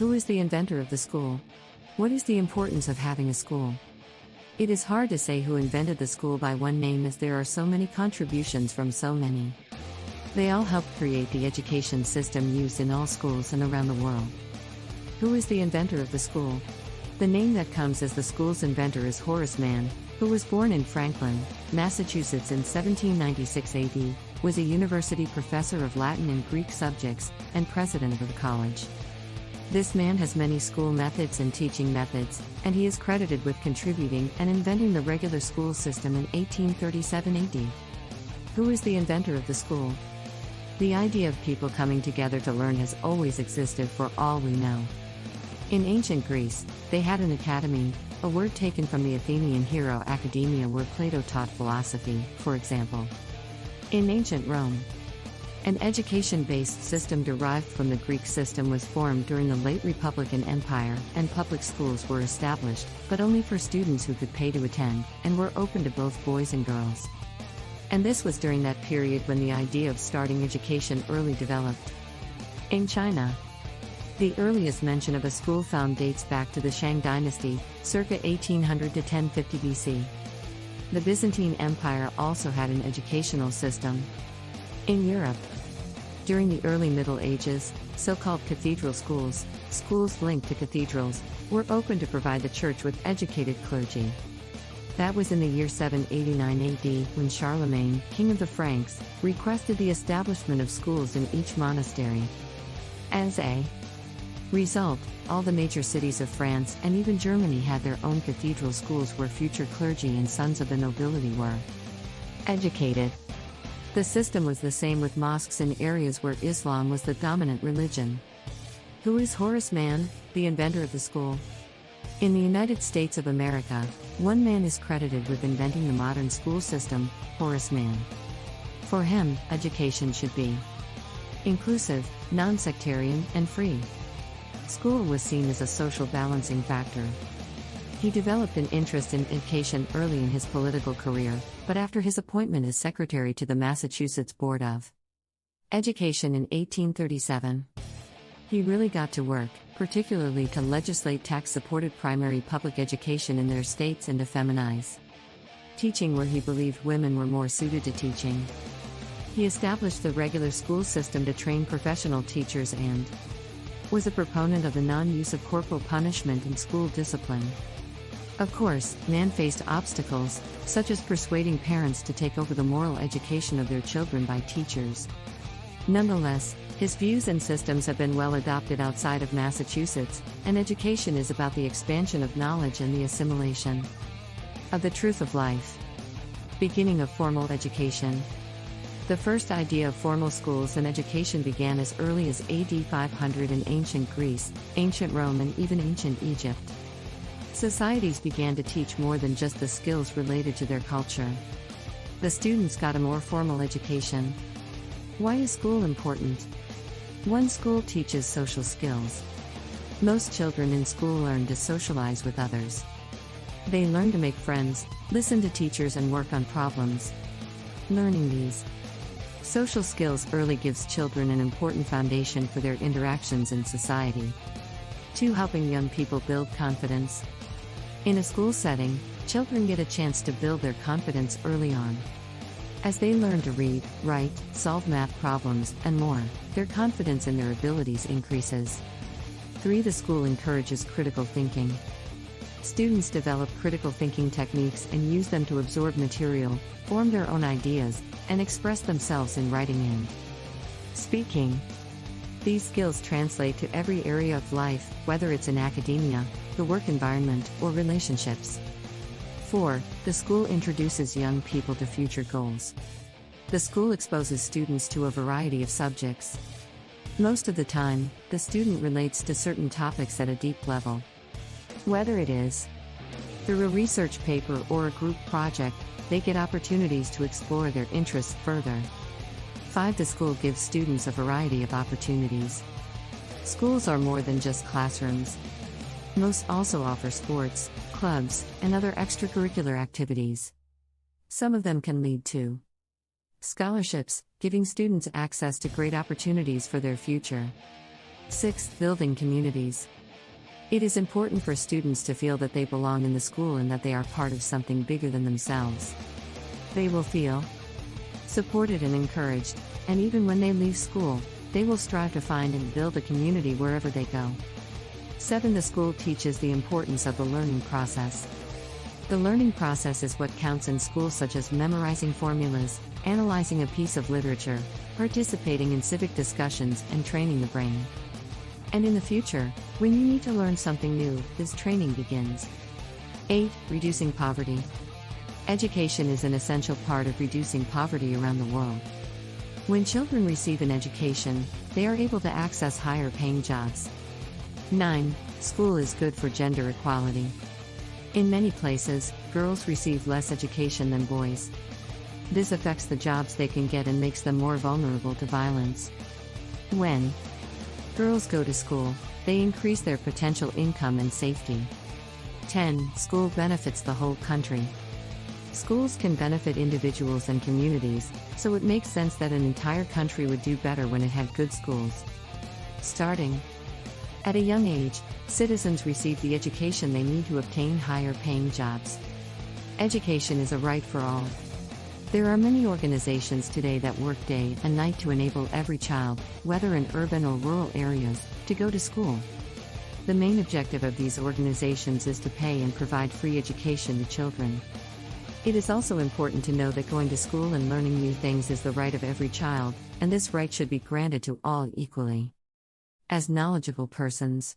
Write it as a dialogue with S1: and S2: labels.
S1: Who is the inventor of the school? What is the importance of having a school? It is hard to say who invented the school by one name, as there are so many contributions from so many. They all helped create the education system used in all schools and around the world. Who is the inventor of the school? The name that comes as the school's inventor is Horace Mann, who was born in Franklin, Massachusetts in 1796 AD, was a university professor of Latin and Greek subjects, and president of the college. This man has many school methods and teaching methods, and he is credited with contributing and inventing the regular school system in 1837 AD. Who is the inventor of the school? The idea of people coming together to learn has always existed for all we know. In ancient Greece, they had an academy, a word taken from the Athenian hero academia, where Plato taught philosophy, for example. In ancient Rome, an education-based system derived from the Greek system was formed during the late Republican Empire, and public schools were established, but only for students who could pay to attend, and were open to both boys and girls. And this was during that period when the idea of starting education early developed. In China, the earliest mention of a school found dates back to the Shang dynasty, circa 1800 to 1050 BC. The Byzantine Empire also had an educational system. In Europe, during the early Middle Ages, so-called cathedral schools, schools linked to cathedrals, were open to provide the church with educated clergy. That was in the year 789 AD, when Charlemagne, king of the Franks, requested the establishment of schools in each monastery. As a result, all the major cities of France and even Germany had their own cathedral schools where future clergy and sons of the nobility were educated. The system was the same with mosques in areas where Islam was the dominant religion. Who is Horace Mann, the inventor of the school? In the United States of America, one man is credited with inventing the modern school system, Horace Mann. For him, education should be inclusive, non-sectarian, and free. School was seen as a social balancing factor. He developed an interest in education early in his political career, but after his appointment as secretary to the Massachusetts Board of Education in 1837, he really got to work, particularly to legislate tax-supported primary public education in their states and to feminize teaching where he believed women were more suited to teaching. He established the regular school system to train professional teachers and was a proponent of the non-use of corporal punishment in school discipline. Of course, Mann faced obstacles, such as persuading parents to take over the moral education of their children by teachers. Nonetheless, his views and systems have been well adopted outside of Massachusetts, and education is about the expansion of knowledge and the assimilation of the truth of life. Beginning of formal education. The first idea of formal schools and education began as early as AD 500 in ancient Greece, ancient Rome, and even ancient Egypt. Societies began to teach more than just the skills related to their culture. The students got a more formal education. Why is school important? One school teaches social skills. Most children in school learn to socialize with others. They learn to make friends, listen to teachers, and work on problems. Learning these social skills early gives children an important foundation for their interactions in society. 2. Helping young people build confidence. In a school setting, children get a chance to build their confidence early on. As they learn to read, write, solve math problems, and more, their confidence in their abilities increases. 3. The school encourages critical thinking. Students develop critical thinking techniques and use them to absorb material, form their own ideas, and express themselves in writing and speaking. These skills translate to every area of life, whether it's in academia, the work environment, or relationships. 4. The school introduces young people to future goals. The school exposes students to a variety of subjects. Most of the time, the student relates to certain topics at a deep level. Whether it is through a research paper or a group project, they get opportunities to explore their interests further. 5. The school gives students a variety of opportunities. Schools are more than just classrooms. Most also offer sports, clubs, and other extracurricular activities. Some of them can lead to scholarships, giving students access to great opportunities for their future. 6. Building communities. It is important for students to feel that they belong in the school and that they are part of something bigger than themselves. They will feel supported and encouraged, and even when they leave school, they will strive to find and build a community wherever they go. 7. The school teaches the importance of the learning process. The learning process is what counts in school, such as memorizing formulas, analyzing a piece of literature, participating in civic discussions, and training the brain. And in the future, when you need to learn something new, this training begins. 8. Reducing poverty. Education is an essential part of reducing poverty around the world. When children receive an education, they are able to access higher paying jobs. 9. School is good for gender equality. In many places, girls receive less education than boys. This affects the jobs they can get and makes them more vulnerable to violence. When girls go to school, they increase their potential income and safety. 10. School benefits the whole country. Schools can benefit individuals and communities, so it makes sense that an entire country would do better when it had good schools. Starting at a young age, citizens receive the education they need to obtain higher paying jobs. Education is a right for all. There are many organizations today that work day and night to enable every child, whether in urban or rural areas, to go to school. The main objective of these organizations is to pay and provide free education to children. It is also important to know that going to school and learning new things is the right of every child, and this right should be granted to all equally. As knowledgeable persons,